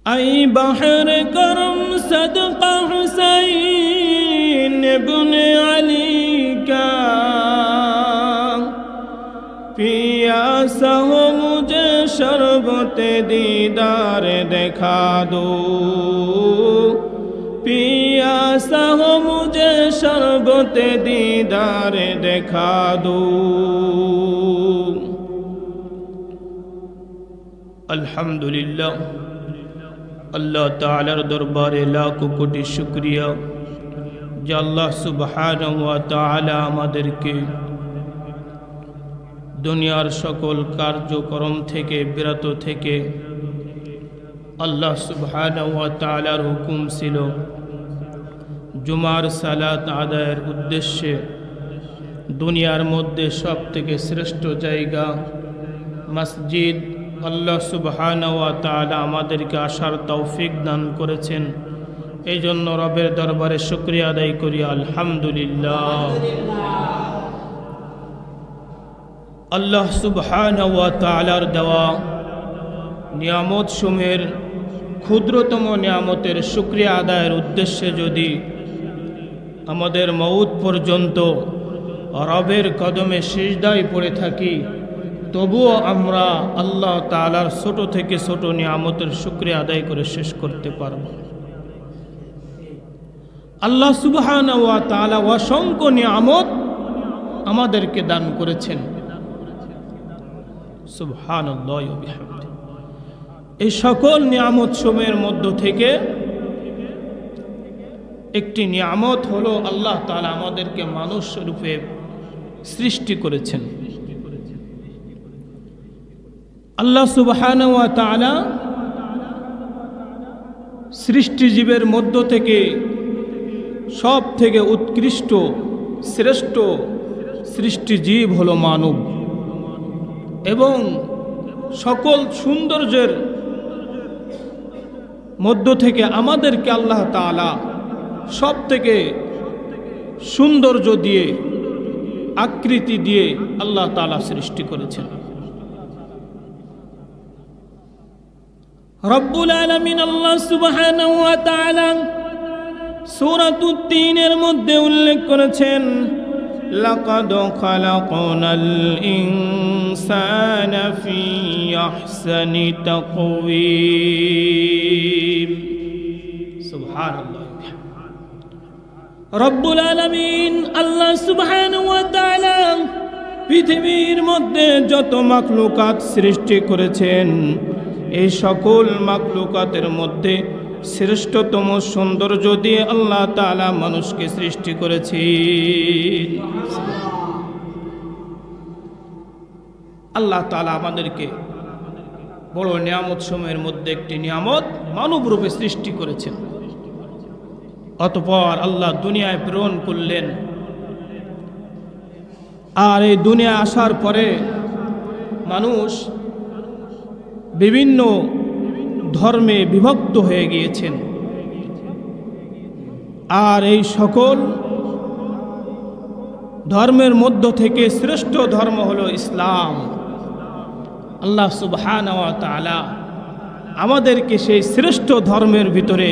आई बहर करम सदका हुसैन इब्ने अली का, पियासा हो मुझे शरबते दीदार दिखा दो, पियासा हो मुझे शरबते दीदार दिखा दो। अल्हम्दुलिल्लाह, अल्लाह तालार दरबारे लाखों कोटि शुक्रिया जे अल्लाह सुब्हानाहु वा ताआला आमादेरके दुनियार सकल कार्यक्रम थेके बिरत थेके अल्लाह सुब्हानाहु वा ताआलार हुकुम छिलो जुमार सालात आदायेर उद्देश्ये दुनियार मध्य सबथेके श्रेष्ठ जायगा मस्जिद अल्लाह सुब्हानाहु वा ताआला आमादेरके आसार तौफिक दान करेছেন। এই জন্য রবের দরবারে শুকরিয়া আদায় করি আলহামদুলিল্লাহ। আল্লাহ সুবহানাহু ওয়া তাআলার দেওয়া নিয়ামত সমূহের ক্ষুদ্রতম নিয়ামতের শুকরিয়া আদায়ের উদ্দেশ্যে যদি আমাদের মউত পর্যন্ত রবের কদমে সিজদায় পড়ে থাকি, তবুও আমরা আল্লাহ তাআলার ছোট থেকে ছোট নিয়ামতের শুকরিয়া আদায় করে শেষ করতে পারব। আল্লাহ সুবহানাহু ওয়া তাআলা অসংখ্য নিয়ামত আমাদেরকে দান করেছেন। সুবহানাল্লাহি ওয়া বিহামদিহি। এই সকল নিয়ামত সমূহের মধ্য থেকে একটি নিয়ামত হলো আল্লাহ তাআলা আমাদেরকে মানুষ রূপে সৃষ্টি করেছেন। আল্লাহ সুবহানাহু ওয়া তাআলা সৃষ্টিজীবের মধ্য থেকে সব থেকে উৎকৃষ্ট শ্রেষ্ঠ সৃষ্টিজীব হলো মানব, এবং সকল সৌন্দর্যের মধ্য থেকে আমাদেরকে আল্লাহ তাআলা সব থেকে সৌন্দর্য দিয়ে আকৃতি দিয়ে আল্লাহ তাআলা সৃষ্টি করেছেন। রব্বুল আলামিন আল্লাহ সুবহানাহু ওয়া তাআলা সূরাতুত তিনের মধ্যে উল্লেখ করেছেন, লাকাদ খালাকনাল ইনসানা ফি আহসানি তাকওয়িম। সুবহানাল্লাহ। রব্বুল আলামিন আল্লাহ সুবহানাহু ওয়া তাআলা পৃথিবীর মধ্যে যত মাখলুকাত সৃষ্টি করেছেন, এই সকল মাখলুকাতের মধ্যে শ্রেষ্ঠতম সৌন্দর্য দিয়ে আল্লাহ তাআলা মানুষকে সৃষ্টি করেছেন। আল্লাহ তাআলা আমাদেরকে বড় নিয়ামত সমূহের মধ্যে একটি নিয়ামত মানব রূপে সৃষ্টি করেছেন। অতঃপর আল্লাহ দুনিয়ায় প্রেরণ করলেন, আর এই দুনিয়া আসার পরে মানুষ বিভিন্ন ধর্মে বিভক্ত হয়ে গিয়েছেন, আর এই সকল ধর্মের মধ্য থেকে শ্রেষ্ঠ ধর্ম হলো ইসলাম। আল্লাহ সুবহানাহু ওয়া তাআলা আমাদেরকে সেই শ্রেষ্ঠ ধর্মের ভিতরে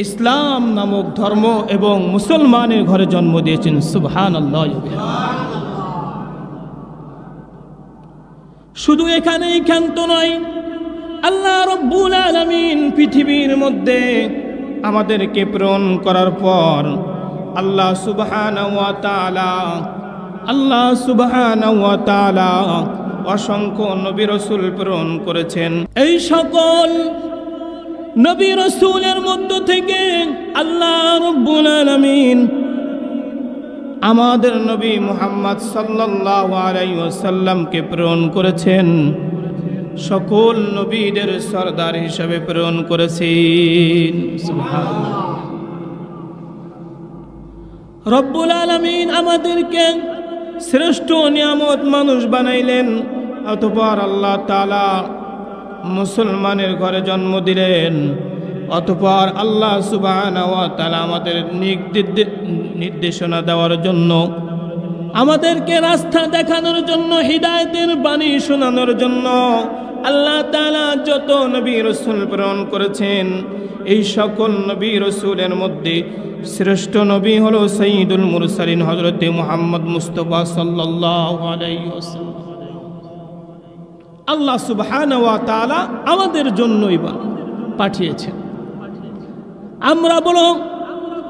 ইসলাম নামক ধর্ম এবং মুসলমানের ঘরে জন্ম দিয়েছেন। সুবহানাল্লাহ। শুধু এখানেই ক্ষান্ত নয়, আল্লাহ রব্বুল আলামিন পৃথিবীর মধ্যে আমাদেরকে প্রেরণ করার পর আল্লাহ সুবহানাহু ওয়া তাআলা অসংখ্য নবী রাসূল প্রেরণ করেছেন। এই সকল নবী রাসূলের মধ্য থেকে আল্লাহ রব্বুল আলামিন আমাদের নবী মুহাম্মদ সাল্লাল্লাহু আলাইহি ওয়াসাল্লামকে প্রেরণ করেছেন, সকল নবীদের সরদার হিসেবে প্রেরণ করেছেন। সুবহানাল্লাহ। রব্বুল আলামিন আমাদেরকে শ্রেষ্ঠ নিয়ামত মানুষ বানাইলেন। অতঃপর আল্লাহ তাআলা মুসলমানের ঘরে জন্ম দিলেন। অতঃপর আল্লাহ সুবহানাহু ওয়া তাআলা আমাদের নির্দেশনা দেওয়ার জন্য, আমাদেরকে রাস্তা দেখানোর জন্য, হিদায়াতের বাণী শোনানোর জন্য আল্লাহ তাআলা যত নবী রাসূল প্রেরণ করেছেন এই সকল নবী রাসূলের মধ্যে শ্রেষ্ঠ নবী হলো সাইয়্যিদুল মুরসালিন হযরত মুহাম্মদ মুস্তাফা সাল্লাল্লাহু আলাইহি ওয়াসাল্লাম। আল্লাহ সুবহানাহু ওয়া তাআলা আমাদের জন্যই পাঠিয়েছেন। আমরা বলো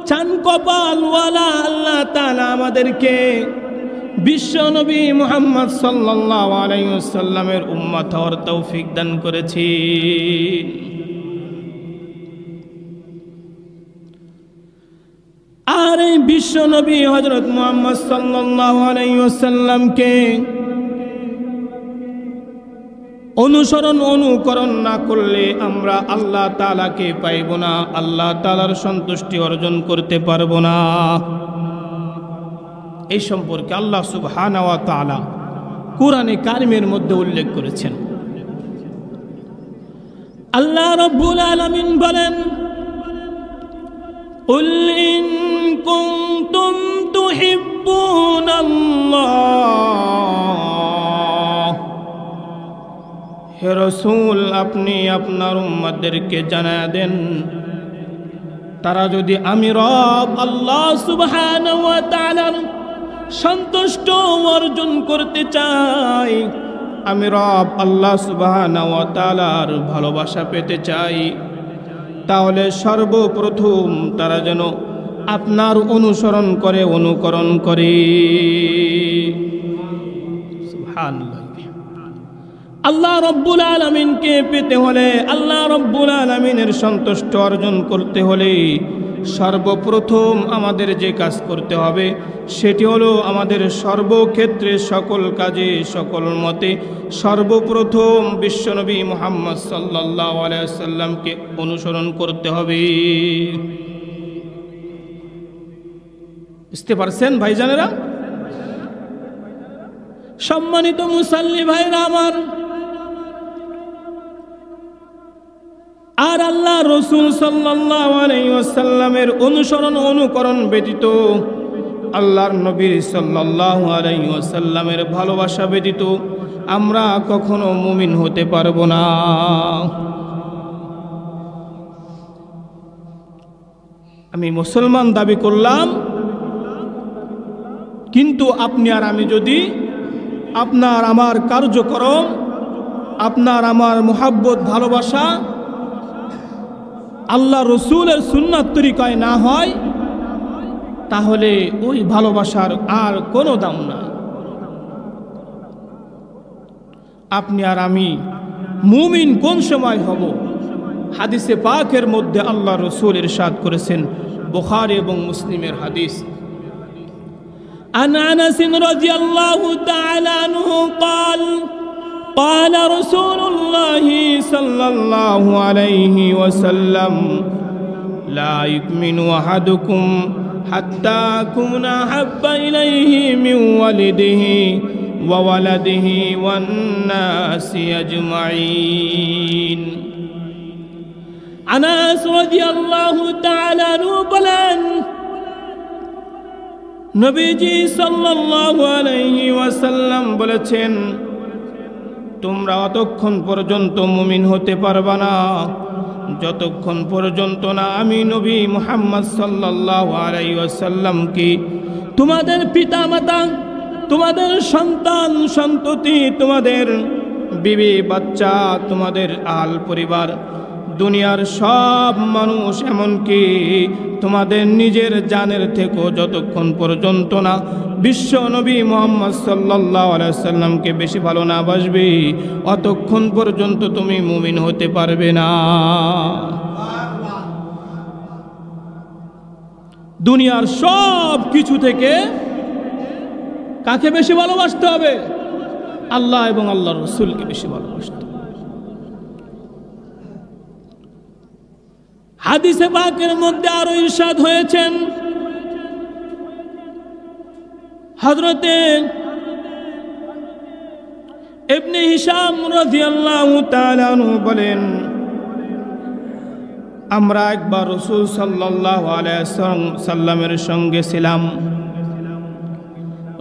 চান কপালওয়ালা আল্লাহ তাআলা আমাদেরকে বিশ্ব নবী মুহাম্মদ সাল্লাল্লাহু আলাইহি ওয়াসাল্লামের উম্মত হওয়ার তৌফিক দান করেছেন। আর এই বিশ্ব নবী হযরত মুহাম্মদ সাল্লাল্লাহু আলাইহি ওয়াসাল্লামকে অনুকরণ না করলে আমরা আল্লাহ তাআলাকে পাইব না, আল্লাহ তাআলার সন্তুষ্টি অর্জন করতে পারব না। এই সম্পর্কে আল্লাহ সুবহানাহু ওয়া তাআলা কুরআনে কারিমের মধ্যে উল্লেখ করেছেন। আল্লাহ রাব্বুল আলামিন বলেন, কুল ইন কুনতুম তুহিব্বুনাল্লাহ, হে রাসূল আপনি আপনার উম্মতদেরকে জানায়া দেন, তারা যদি আমি রব আল্লাহ সুবহানাহু ওয়া তাআলার সন্তুষ্ট অর্জন করতে চাই, আমি রব আল্লাহ সুবহানাহু ওয়া তাআলার ভালোবাসা পেতে চাই, তাহলে সর্বপ্রথম তারা যেন আপনার অনুকরণ করে। সুবহানাল্লাহ। আল্লাহ রব্বুল আলামিনকে পেতে হলে, আল্লাহ রব্বুল আলামিনের সন্তুষ্ট অর্জন করতে হলে সর্বপ্রথম আমাদের যে কাজ করতে হবে সেটি হলো আমাদের সর্বক্ষেত্রে সকল কাজে সকল মতে সর্বপ্রথম বিশ্বনবী মুহাম্মদ সাল্লাল্লাহু আলাইহি ওয়াসাল্লামকে অনুসরণ করতে হবে। বুঝতে পারছেন ভাইজানেরা? সম্মানিত মুসাল্লি ভাইরা আমার, আর আল্লাহ রাসূল সাল্লাল্লাহু আলাইহি ওয়াসাল্লামের অনুকরণ ব্যতীত, আল্লাহর নবী সাল্লাল্লাহু আলাইহি ওয়াসাল্লামের ভালোবাসা ব্যতীত আমরা কখনো মুমিন হতে পারবো না। আমি মুসলমান দাবি করলাম, কিন্তু আপনি আর আমি যদি আপনার আমার কার্যক্রম, আপনার আমার মুহাব্বত ভালোবাসা আল্লাহ রসুলের সুন্নাত তরিকায় না হয়, তাহলে ওই ভালোবাসার আর কোনো দাম নাই। আপনি আর আমি মুমিন কোন সময় হব? হাদিসে পাকের মধ্যে আল্লাহ রসুল ইরশাদ করেছেন, বুখারী এবং মুসলিমের হাদিস। عن أنس رضي الله تعالى عنه قال قال رسول الله صلى الله عليه وسلم لا يؤمن أحدكم حتى أكون أحب إليه من والده وولده والناس أجمعين. أنس رضي الله تعالى عنه بلن নবীজি সাল্লাল্লাহু আলাইহি ওয়াসাল্লাম বলেছেন, তোমরা অতক্ষণ পর্যন্ত মুমিন হতে পারবা না যতক্ষণ পর্যন্ত না আমি নবী মুহাম্মদ সাল্লাল্লাহু আলাইহি ওয়াসাল্লামকে তোমাদের পিতামাতা, তোমাদের সন্তান সন্ততি, তোমাদের বিবি বাচ্চা, তোমাদের আল পরিবার, দুনিয়ার সব মানুষ, এমনকি তোমাদের নিজের জানের থেকেও যতক্ষণ পর্যন্ত না বিশ্ব নবী মুহাম্মদ সাল্লাল্লাহু আলাইহি ওয়াসাল্লামকে বেশি ভালো না বাসবে, অতক্ষণ পর্যন্ত তুমি মুমিন হতে পারবে না। দুনিয়ার সব কিছু থেকে কাকে বেশি ভালোবাসতে হবে? আল্লাহ এবং আল্লাহর রাসূলকে বেশি ভালোবাসতে হবে। হাদিসে পাকের মধ্যে আরো ইরশাদ হয়েছেন, হযরতে ইবনে হিশাম রাদিয়াল্লাহু তাআলা আনহু বলেন, আমরা একবার রাসূল সাল্লাল্লাহু আলাইহি সাল্লামের সঙ্গে ছিলাম।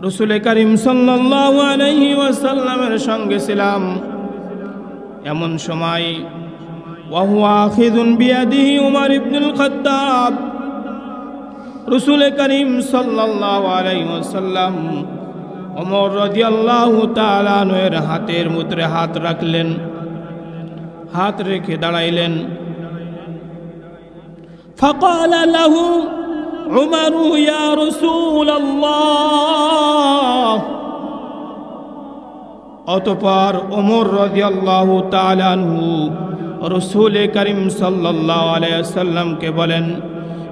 রাসূল করিম সাল্লাল্লাহু আলাইহি ওয়াসাল্লামের সঙ্গে ছিলাম। এমন সময় ওয়াহুয়া আখিযুন বিয়াদিহি উমর ইবনুল খাত্তাব, রাসূল করিম সাল্লাল্লাহু আলাইহি ওয়াসাল্লাম ওমর রাদিয়াল্লাহু তাআলা আনহুর হাতের মুদ্রে হাত রাখলেন, হাত রেখে দাঁড়াইলেন। فقال له عمر يا رسول الله, অতঃপর ওমর রাদিয়াল্লাহু তাআলা আনহু রাসূল করিম সাল্লাল্লাহু আলাইহি ওয়াসাল্লামকে বলেন,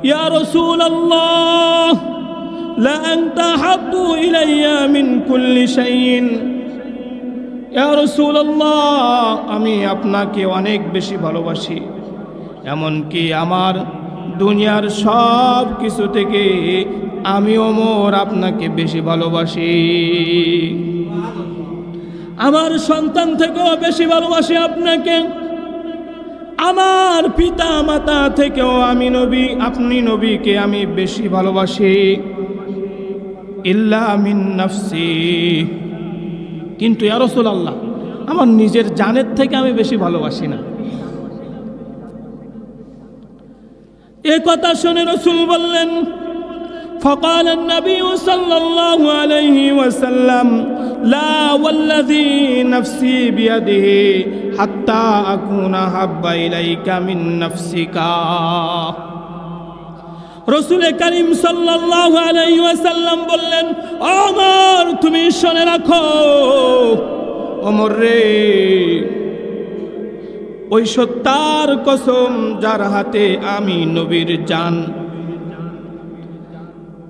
ইয়া রাসূলাল্লাহ লা আনতা হাব্বু ইলাইয়া মিন কুল্লি শাইইন, ইয়া রাসূলাল্লাহ আমি আপনাকে অনেক বেশি ভালোবাসি, এমনকি আমার দুনিয়ার সব কিছু থেকে আমি ওমর আপনাকে বেশি ভালোবাসি, আমার সন্তান থেকেও বেশি ভালোবাসি আপনাকে, আমার পিতা মাতা থেকেও আপনি নবীকে আমি বেশি ভালোবাসি, ইল্লা মিন নাফসি, কিন্তু ইয়া রাসূলুল্লাহ আমার নিজের জানের থেকে আমি বেশি ভালোবাসি না। এ কথা শুনে রাসূল বললেন, فقال النبي صلى الله عليه وسلم لا والذي نفسي بيده حتى أكون أحب إليك من نفسك। রাসূল করিম সাল্লাল্লাহু আলাইহি ওয়াসাল্লাম বললেন, ওমর তুমি শুনে রাখো, ওমর রে, ওই সত্তার কসম যার হাতে আমি নবীর জান,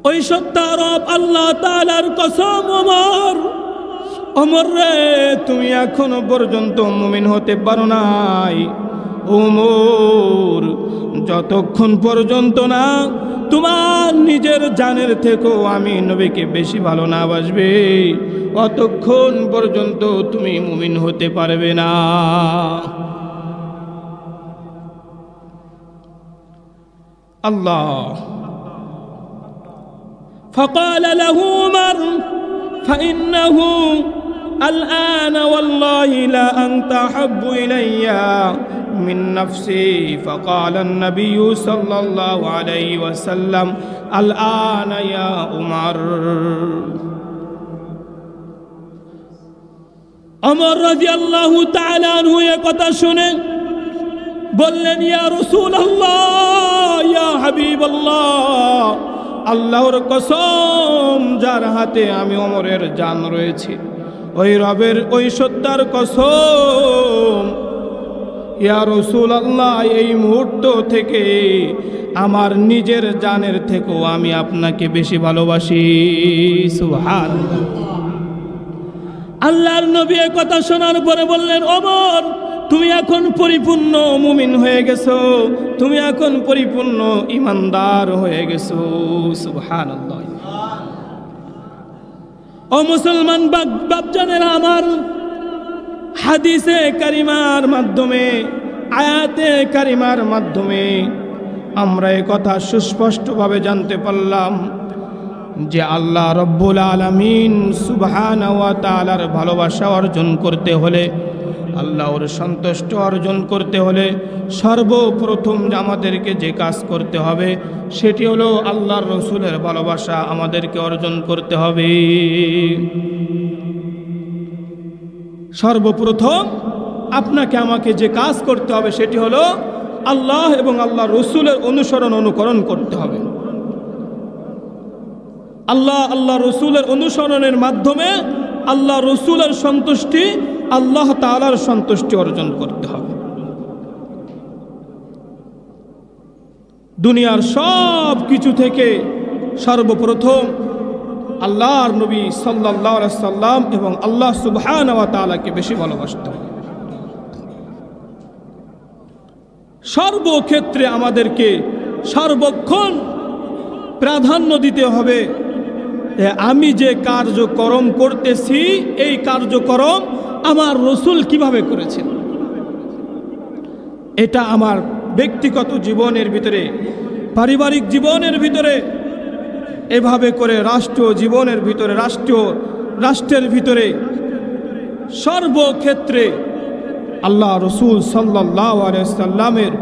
ওই সত্তার রব আল্লাহ তাআলার কসম, ওমর রে তুমি এখনো পর্যন্ত মুমিন হতে পারো নাই। ওমর যতক্ষণ পর্যন্ত না তোমার নিজের জানের থেকেও আমি নবীকে বেশি ভালো না বাসবে, অতক্ষণ পর্যন্ত তুমি মুমিন হতে পারবে না। আল্লাহ فقال له عمر فإنه الآن والله لا أنت أحب إلي من نفسي। فقال النبي صلى الله عليه وسلم الآن يا عمر। عمر رضي الله تعالى عنه এ কথা শুনে বললেন, ইয়া রাসূলুল্লাহ, ইয়া হাবিবাল্লাহ, আল্লাহর কসম যার হাতে আমি ওমরের জান রয়েছে, ওই রবের ওই সত্তার কসম, ইয়া রাসূলুল্লাহ এই মুহূর্ত থেকে আমার নিজের জানের থেকেও আমি আপনাকে বেশি ভালোবাসি। সুবহানাল্লাহ। আল্লাহর নবী এই কথা শোনার পরে বললেন, ওমর তুমি এখন পরিপূর্ণ মুমিন হয়ে গেছো, তুমি এখন পরিপূর্ণ ইমানদার হয়ে গেছো। সুবহানাল্লাহ। ও মুসলমান বাপজানেরা আমার, হাদিসে কারিমার মাধ্যমে, আয়াতে কারিমার মাধ্যমে আমরা এই কথা সুস্পষ্টভাবে জানতে পারলাম যে আল্লাহ রব্বুল আলামিন সুবহানাহু ওয়া তাআলার ভালোবাসা অর্জন করতে হলে, আল্লাহর সন্তুষ্ট অর্জন করতে হলে সর্বপ্রথম আমাদেরকে যে কাজ করতে হবে সেটি হলো আল্লাহর রাসূলের ভালোবাসা আমাদেরকে অর্জন করতে হবে। সর্বপ্রথম আপনাকে আমাকে যে কাজ করতে হবে সেটি হলো আল্লাহ এবং আল্লাহর রাসূলের অনুকরণ করতে হবে। আল্লাহ রাসূলের অনুসরণের মাধ্যমে আল্লাহ রাসূলের সন্তুষ্টি, আল্লাহ তাআলার সন্তুষ্টি অর্জন করতে হবে। দুনিয়ার সব কিছু থেকে সর্বপ্রথম আল্লাহর নবী সাল্লাল্লাহু আলাইহি সাল্লাম এবং আল্লাহ সুবহানাহু ওয়া তাআলাকে বেশি ভালোবাসতে হবে। সর্বক্ষেত্রে আমাদেরকে সর্বক্ষণ প্রাধান্য দিতে হবে আমি যে কার্যক্রম করতেছি এই কার্যক্রম আমার রাসূল কিভাবে করেছেন। এটা আমার ব্যক্তিগত জীবনের ভিতরে, পারিবারিক জীবনের ভিতরে, এভাবে করে রাষ্ট্রীয় জীবনের ভিতরে, রাষ্ট্রের ভিতরে সর্বক্ষেত্রে আল্লাহ রসুল সাল্লাল্লাহু আলাইহি সাল্লামের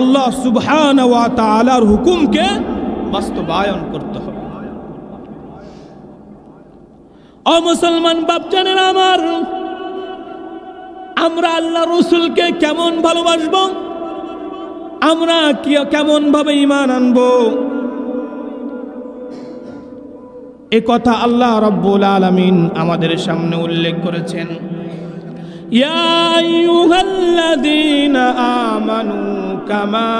আল্লাহ সুবহানাহু ওয়া তাআলার হুকুমকে বাস্তবায়ন করতে হবে। ও মুসলমান বাপজানেরা আমার, আমরা আল্লাহ রসুলকে কেমন ভালোবাসবো, আমরা কেমন ভাবে ঈমান আনবো, এ কথা আল্লাহ রাব্বুল আলামিন আমাদের সামনে উল্লেখ করেছেন। ইয়া আইয়ুহাল্লাযীনা আমানু কামা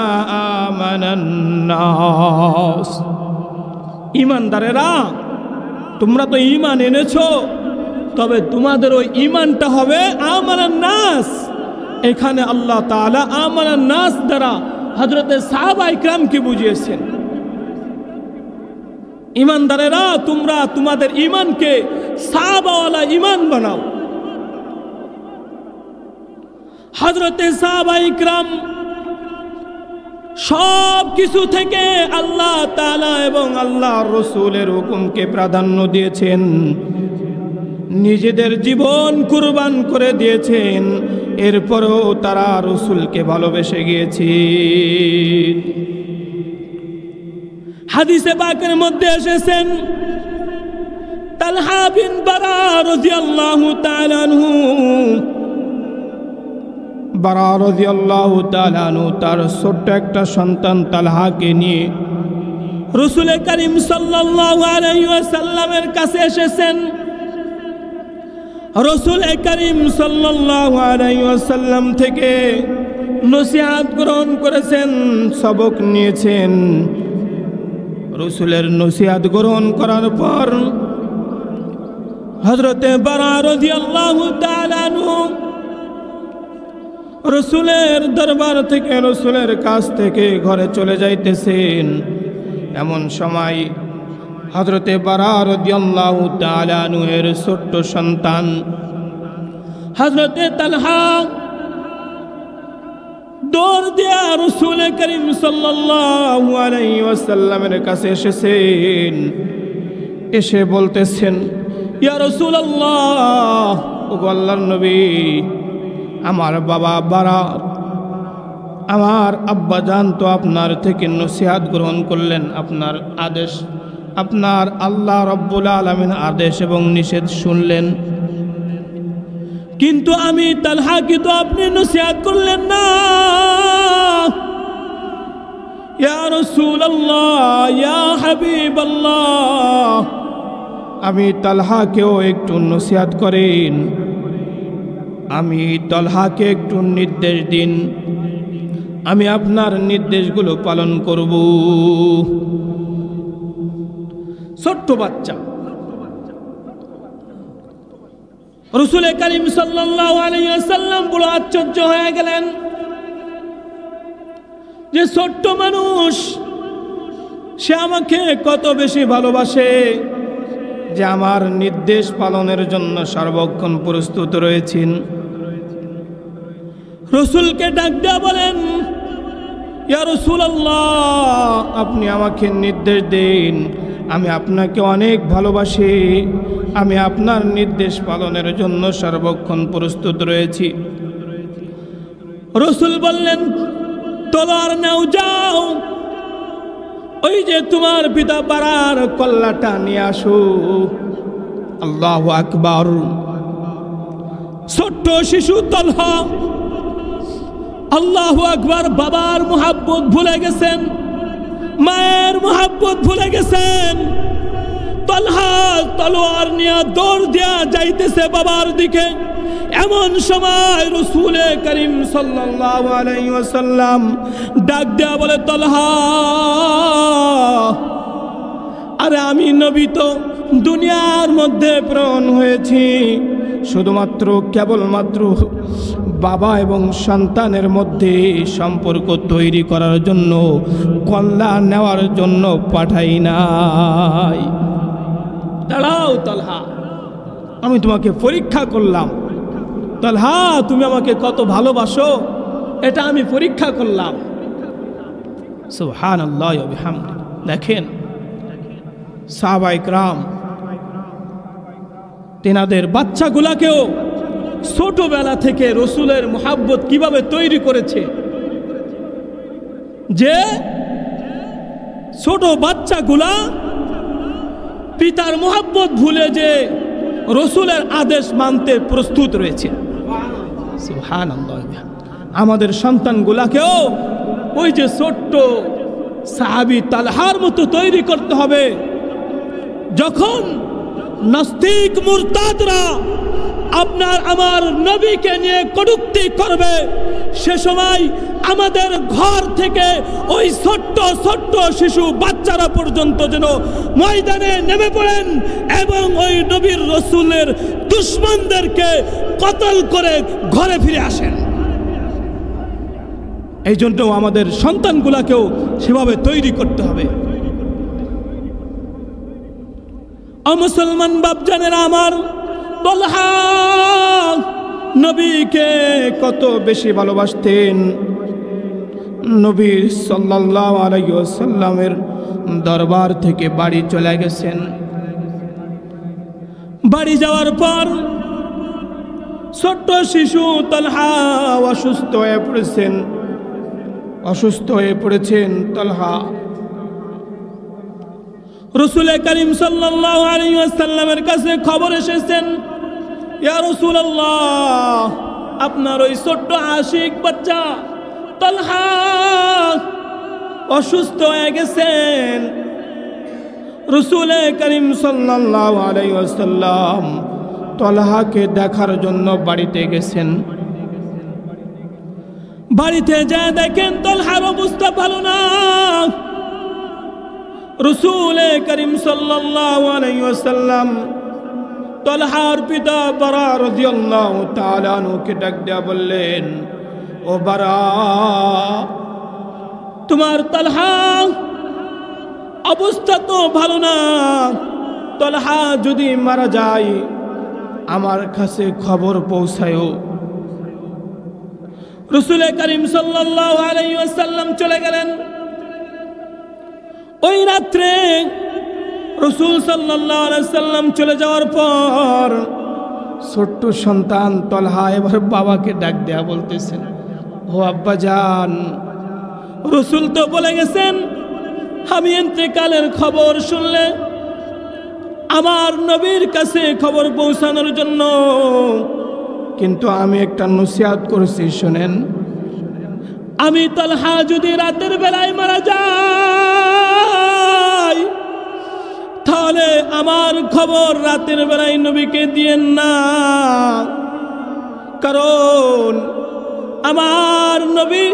আমানান নাস, ঈমানদারেরা তোমরা তো ঈমান এনেছো, তবে তোমাদের ওই ঈমানটা হবে আমানান নাস। এখানে আল্লাহ তাআলা আমানান নাস দ্বারা হযরতে সাহাবায়ে কিরামকে বুঝিয়েছেন, ঈমানদারেরা তোমরা তোমাদের ঈমানকে সাহাবাওয়ালা ঈমান বানাও। হযরতে সাহাবায়ে কিরাম সব কিছু থেকে আল্লাহ তাআলা এবং আল্লাহর রাসূলের হুকুমকে প্রাধান্য দিয়েছেন, নিজেদের জীবন কুরবান করে দিয়েছেন, এরপরেও তারা রাসূলকে ভালোবেসে গিয়েছেন। হাদিসে পাকের মধ্যে এসেছেন তালহা বিন বারা রাদিয়াল্লাহু তাআলা আনহু, বারা রাদিয়াল্লাহু তাআলা আনহু তার ছোট্ট একটা সন্তান তালহাকে নিয়ে রাসূল করিম সাল্লাল্লাহু আলাইহি ওয়াসাল্লামের কাছে এসেছেন। রাসূল করিম সাল্লাল্লাহু আলাইহি ওয়াসাল্লাম থেকে নসিহত গ্রহণ করেছেন, সবক নিয়েছেন। রাসূলের নসিহত গ্রহণ করার পর হযরতে বারা রাদিয়াল্লাহু তাআলা আনহু রাসূলের দরবার থেকে, রাসূলের কাছ থেকে ঘরে চলে যাইতেছেন। এমন সময় হযরতে বারা রাদিয়াল্লাহু তাআলা আনহু এর ছোট্ট সন্তান হযরতে তালহা দৌড় দিয়া রাসূল করিম সাল্লাল্লাহু আলাইহি ওয়াসাল্লামের কাছে এসেছেন। এসে বলতেছেন, ইয়া রাসূলুল্লাহ, ওগো আল্লাহর নবী, আমার বাবা বারা, আমার আব্বা জান তো আপনার থেকে নসিহত গ্রহণ করলেন, আপনার আদেশ, আপনার আল্লাহ রাব্বুল আলামিন আদেশ এবং নিষেধ শুনলেন, কিন্তু আমি তালহাকে তো আপনি নসিহত করলেন না। ইয়া রাসূলুল্লাহ, ইয়া হাবিবাল্লাহ, আমি তালহাকেও একটু নসিহত করেন, আমি তালহাকে একটু নির্দেশ দিন, আমি আপনার নির্দেশগুলো পালন করব। ছোট্ট বাচ্চা রাসূল করিম সাল্লাল্লাহু আলাইহি ওয়াসাল্লাম বড় আশ্চর্য হয়ে গেলেন যে ছোট্ট মানুষ, সে আমাকে কত বেশি ভালোবাসে যে আমার নির্দেশ পালনের জন্য সর্বক্ষণ প্রস্তুত রয়েছেন। রাসূলকে ডাক দিয়া বলেন, ইয়া রাসূলুল্লাহ, আপনি আমাকে নির্দেশ দিন, আমি আপনাকে অনেক ভালোবাসি, আমি আপনার নির্দেশ পালনের জন্য সর্বক্ষণ প্রস্তুত রয়েছি। রাসূল বললেন, তলোয়ার নাও, যাও, ওই যে তোমার পিতা বারার কল্লাটা নিয়ে আসো। আল্লাহু আকবার। ছোট্ট শিশু তালহা আল্লাহু আকবার, বাবার মুহাব্বত ভুলে গেছেন, মায়ের মুহাব্বত ভুলে গেছেন। তালহা তলোয়ার নিয়ে দৌড় দিয়া যাইতেছে বাবার দিকে। এমন সময় রাসূল করিম সাল্লাল্লাহু আলাইহি ওয়াসাল্লাম ডাক দেয়া বলে, তালহা, আরে আমি নবী তো দুনিয়ার মধ্যে প্রেরণ হয়েছি শুধুমাত্র কেবলমাত্র বাবা এবং সন্তানের মধ্যে সম্পর্ক তৈরি করার জন্য, কল্যাণ নেওয়ার জন্য পাঠাই নাই। দাঁড়াও তালহা, আমি তোমাকে পরীক্ষা করলাম। তালহা, তুমি আমাকে কত ভালোবাসো এটা আমি পরীক্ষা করলাম। সুবহানাল্লাহ ওয়া বিহামদি। দেখেন সাহাবায়ে কিরাম তেনাদের বাচ্চাগুলাকেও ছোটবেলা থেকে রসুলের মোহাব্বত কিভাবে তৈরি করেছে, যে ছোট বাচ্চাগুলা পিতার মোহাব্বত ভুলে যে রসুলের আদেশ মানতে প্রস্তুত রয়েছে। সুবহানাল্লাহ। আমাদের সন্তানগুলাকেও ওই যে ছোট্ট সাহাবী তালহার মতো তৈরি করতে হবে। যখন নাস্তিক মুরতাদরা আপনার আমার নবীকে নিয়ে কটূক্তি করবে, সে সময় আমাদের ঘর থেকে ওই ছোট্ট ছোট্ট শিশু বাচ্চারা পর্যন্ত যেন ময়দানে নেমে পড়েন এবং ওই নবীর রসুলের দুশমনদেরকে কতল করে ঘরে ফিরে আসেন। এই জন্য আমাদের সন্তানগুলাকেও সেভাবে তৈরি করতে হবে। মুসলমান বাপজানেরা আমার, তালহা নবীকে কত বেশি ভালোবাসতেন। নবী সাল্লাল্লাহু আলাইহি ওয়াসাল্লামের দরবার থেকে বাড়ি চলে গেছেন। বাড়ি যাওয়ার পর ছোট্ট শিশু তালহা অসুস্থ হয়ে পড়েছেন। তালহা রাসূল করিম সাল্লাল্লাহু আলাইহি ওয়াসাল্লামের কাছে খবর এসেছেন, ইয়া রাসূলুল্লাহ, আপনার ওই ছোট্ট আশিক বাচ্চা তালহা অসুস্থ হয়ে গেছেন। রাসূল করিম সাল্লাল্লাহু আলাইহি ওয়াসাল্লাম তালহাকে দেখার জন্য বাড়িতে গেছেন। বাড়িতে যায় দেখেন তালহার অবস্থা ভালো না। রাসূল করিম সাল্লাল্লাহু আলাইহি ওয়াসাল্লাম তালহার পিতা বারা রাদিয়াল্লাহু তাআলা আনহুকে ডাক দিয়ে বললেন, ও বারা, তোমার তালহা অবস্থা তো ভালো না, তালহা যদি মারা যায় আমার কাছে খবর পৌঁছায়ও। রাসূল করিম সাল্লাল্লাহু আলাইহি ওয়াসাল্লাম চলে গেলেন। ওই রাত্রে রাসূল সাল্লাল্লাহু আলাইহি ওয়াসাল্লাম চলে যাওয়ার পর ছোট্ট সন্তান তালহা এবার বাবাকে ডাক দেয়া বলতেছেন, ও আব্বা জান, রাসূল তো বলে গেছেন আমি ইন্তেকালের খবর শুনলে আমার নবীর কাছে খবর পৌঁছানোর জন্য, কিন্তু আমি একটা নসিহত করেছি, শুনেন, আমি তালহা যদি রাতের বেলায় মারা যাই তাহলে আমার খবর রাতের বেলায় নবীকে দিয়েন না, কারণ আমার নবী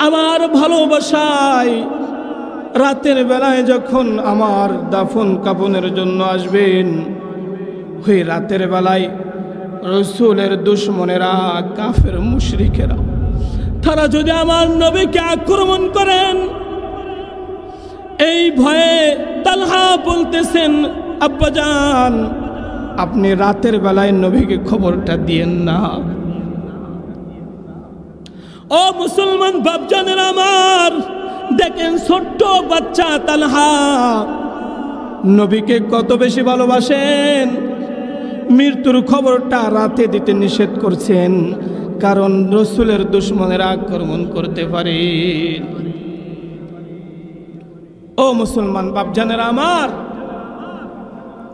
আমার ভালোবাসায় রাতের বেলায় যখন আমার দাফন কাফনের জন্য আসবেন, ওই রাতের বেলায় রাসূলের দুশমনেরা, কাফের মুশরিকেরা, তারা যদি আমার নবীকে আক্রমণ করেন, এই ভয়ে তালহা বলতেছেন, আব্বাজান আপনি রাতের বেলায় নবীকে খবরটা দিয়েন না। ও মুসলমান বাপজানেরা আমার, দেখেন ছোট্ট বাচ্চা তালহা নবীকে কত বেশি ভালোবাসেন। মৃত্যুর খবরটা রাতে দিতে নিষেধ করছেন, কারণ রাসূলের দুশমনেরা আক্রমণ করতে পারে। ও মুসলমান বাপজানেরা আমার,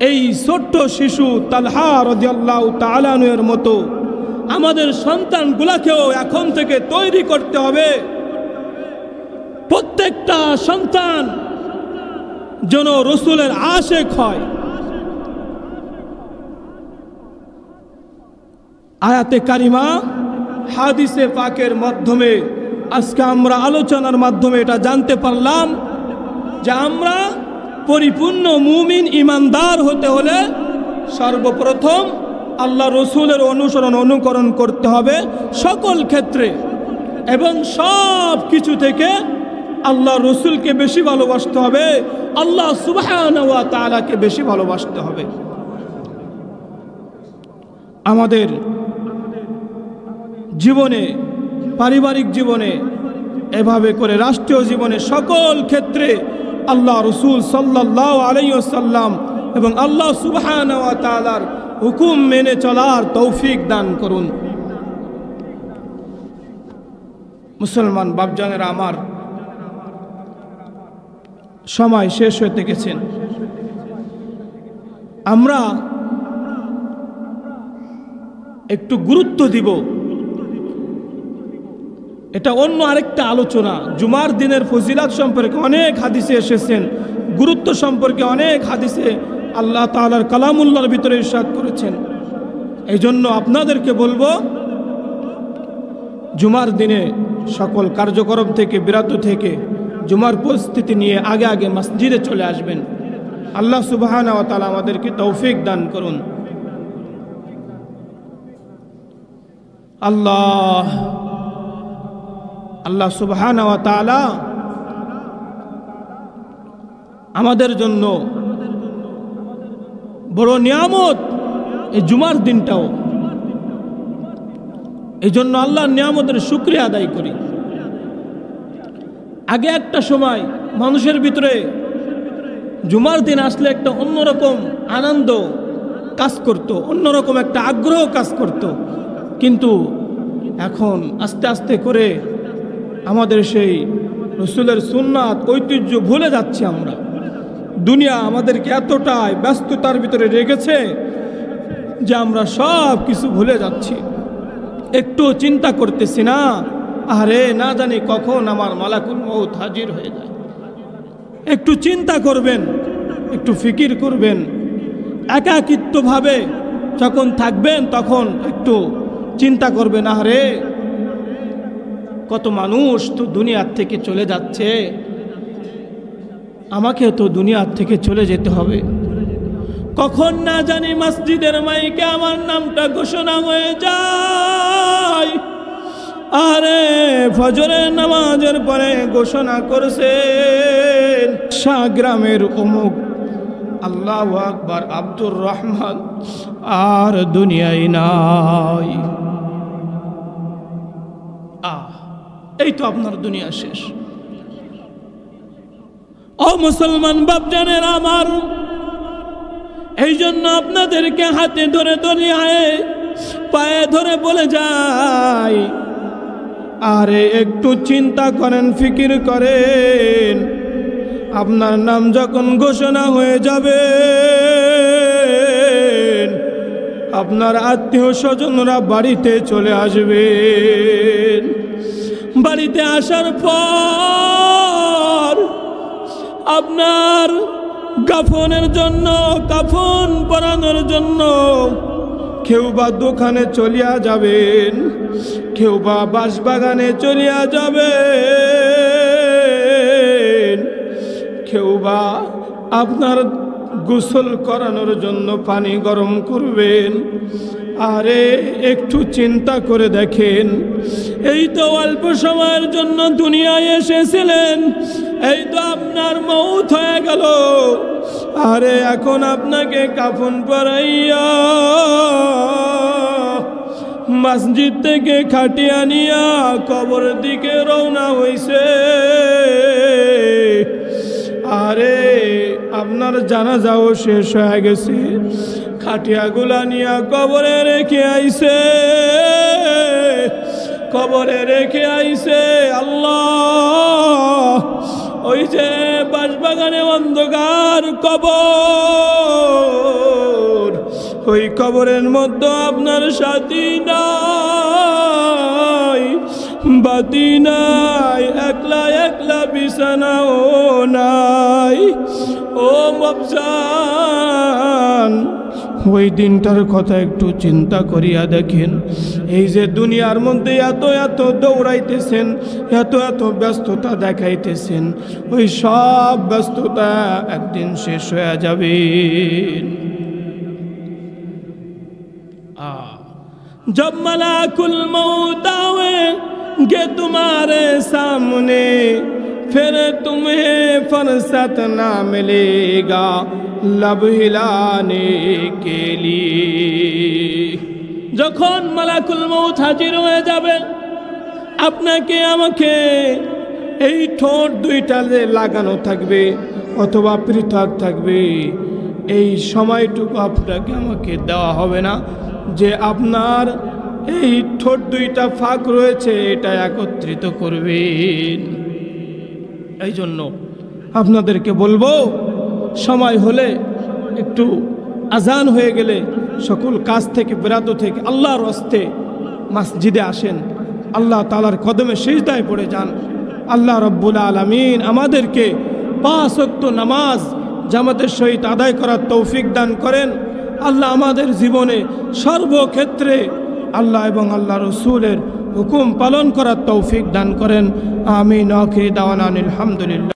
এই ছোট্ট শিশু তালহা রাদিয়াল্লাহু তাআলা আনহুর মতো আমাদের সন্তানগুলাকেও এখন থেকে তৈরি করতে হবে। প্রত্যেকটা সন্তান যেন রাসূলের আশিক হয়। আয়াতে কারিমা, হাদিসে পাকের মাধ্যমে আজকে আমরা আলোচনার মাধ্যমে এটা জানতে পারলাম যে আমরা পরিপূর্ণ মুমিন ইমানদার হতে হলে সর্বপ্রথম আল্লাহ রসুলের অনুকরণ করতে হবে সকল ক্ষেত্রে, এবং সব কিছু থেকে আল্লাহ রসুলকে বেশি ভালোবাসতে হবে, আল্লাহ সুবহানাহু ওয়া তাআলাকে বেশি ভালোবাসতে হবে। আমাদের জীবনে, পারিবারিক জীবনে, এভাবে করে রাষ্ট্রীয় জীবনে সকল ক্ষেত্রে আল্লাহ রসুল সাল্লাল্লাহু আলাইহি ওয়াসাল্লাম এবং আল্লাহ সুবহানাহু ওয়া তাআলার হুকুম মেনে চলার তৌফিক দান করুন। মুসলমান বাপজানেরা আমার, সময় শেষ হতে গেছেন। আমরা একটু গুরুত্ব দিব, এটা অন্য আরেকটা আলোচনা। জুমার দিনের ফজিলাত সম্পর্কে অনেক হাদিসে এসেছেন, গুরুত্ব সম্পর্কে অনেক হাদিসে আল্লাহ তাআলার কালামুল্লাহর ভিতরে ইরশাদ করেছেন। এই জন্য আপনাদেরকে বলবো, জুমার দিনে সকল কার্যক্রম থেকে বিরত থেকে জুমার পরিস্থিতি নিয়ে আগে আগে মসজিদে চলে আসবেন। আল্লাহ সুবহানাহু ওয়া তাআলা আমাদেরকে তৌফিক দান করুন। আল্লাহ সুবহানাহু ওয়া তাআলা আমাদের জন্য বড় নিয়ামত এই জুমার দিনটাও। এই জন্য আল্লাহর নিয়ামতের শুকরিয়া আদায় করি। আগে একটা সময় মানুষের ভিতরে জুমার দিন আসলে একটা অন্যরকম আনন্দ কাজ করত, অন্যরকম একটা আগ্রহ কাজ করত, কিন্তু এখন আস্তে আস্তে করে আমাদের সেই রাসূলের সুন্নাত ঐতিহ্য ভুলে যাচ্ছি আমরা। দুনিয়া আমাদেরকে এতটাই ব্যস্ততার ভিতরে রেখেছে যে আমরা সব কিছু ভুলে যাচ্ছি, একটু চিন্তা করতেছি না, আরে না জানি কখন আমার মালাকুল মউত হাজির হয়ে যায়। একটু চিন্তা করবেন, একটু ফিকির করবেন। একাকিত্বভাবে যখন থাকবেন তখন একটু চিন্তা করবেন, আরে কত মানুষ তো দুনিয়ার থেকে চলে যাচ্ছে, আমাকে তো দুনিয়ার থেকে চলে যেতে হবে। কখন না জানি মসজিদের মাইকে আমার নামটা ঘোষণা হয়ে যায়। আরে ফজরের নামাজের পরে ঘোষণা করেছেন শাহগ্রামের অমুক আল্লাহু আকবার আব্দুর রহমান আর দুনিয়ায় নাই। এই তো আপনার দুনিয়া শেষ। ও মুসলমান বাপজানের আমার, এই জন্য আপনাদেরকে হাতে ধরে দুনিয়ায় পায়ে ধরে বলে যাই, আরে একটু চিন্তা করেন, ফিকির করেন। আপনার নাম যখন ঘোষণা হয়ে যাবে, আপনার আত্মীয় স্বজনরা বাড়িতে চলে আসবেন। বাড়িতে আসার পর আপনার কাফনের জন্য, কাফন পরানোর জন্য কেউ বা দোকানে চলিয়া যাবেন, কেউ বা বাঁশবাগানে চলিয়া যাবেন, কেউ বা আপনার গোসল করানোর জন্য পানি গরম করবেন। আরে একটু চিন্তা করে দেখেন, এই তো অল্প সময়ের জন্য দুনিয়ায় এসেছিলেন, এই তো আপনার মউত হয়ে গেল। আরে এখন আপনাকে কাফন পরাইয়া মসজিদ থেকে খাটিয়া নিয়া কবরের দিকে রওনা হইছে। আরে আপনার জানাজাও শেষ হয়ে গেছে, খাটিয়াগুলা নিয়া কবরে রেখে আইছে, কবরে রেখে আইছে। আল্লাহ, ওই যে বাঁশবাগানে অন্ধকার কবর, ওই কবরের মধ্যে আপনার সাথী নাই, বাতি নাই, একলা একলা বিছানাও নাই। ও বাপজান, ওই দিনটার কথা একটু চিন্তা করিয়া দেখেন। এই যে দুনিয়ার মধ্যে এত এত দৌড়াইতেছেন, এত এত ব্যস্ততা দেখাইতেছেন, ওই সব ব্যস্ততা একদিন শেষ হয়ে যাবে। जब मलाकुल मौत आएंगे तुम्हारे सामने, फिर तुम्हें फुर्सत ना मिलेगा लब हिलाने के लिए। যখন মালাকুল মউত হাজির হয়ে যাবে, আপনাকে আমাকে এই ঠোঁট দুইটা যে লাগানো থাকবে অথবা পৃথক থাকবে, এই সময়টুকু আপনাকে আমাকে দেওয়া হবে না যে আপনার এই ঠোঁট দুইটা ফাঁক রয়েছে এটা একত্রিত করবেন। এই জন্য আপনাদেরকে বলবো, সময় হলে একটু আজান হয়ে গেলে সকল কাজ থেকে বিরত থেকে আল্লাহর হস্তে মসজিদে আসেন, আল্লাহ তাআলার কদমে সিজদায় পড়ে যান। আল্লাহ রাব্বুল আলামিন আমাদেরকে 5 ওয়াক্ত নামাজ জামাতের সহিত আদায় করার তৌফিক দান করেন। আল্লাহ আমাদের জীবনে সর্বক্ষেত্রে আল্লাহ এবং আল্লাহ রসুলের হুকুম পালন করার তৌফিক দান করেন। আমিন। আখির দাওয়ানা আলহামদুলিল্লাহ।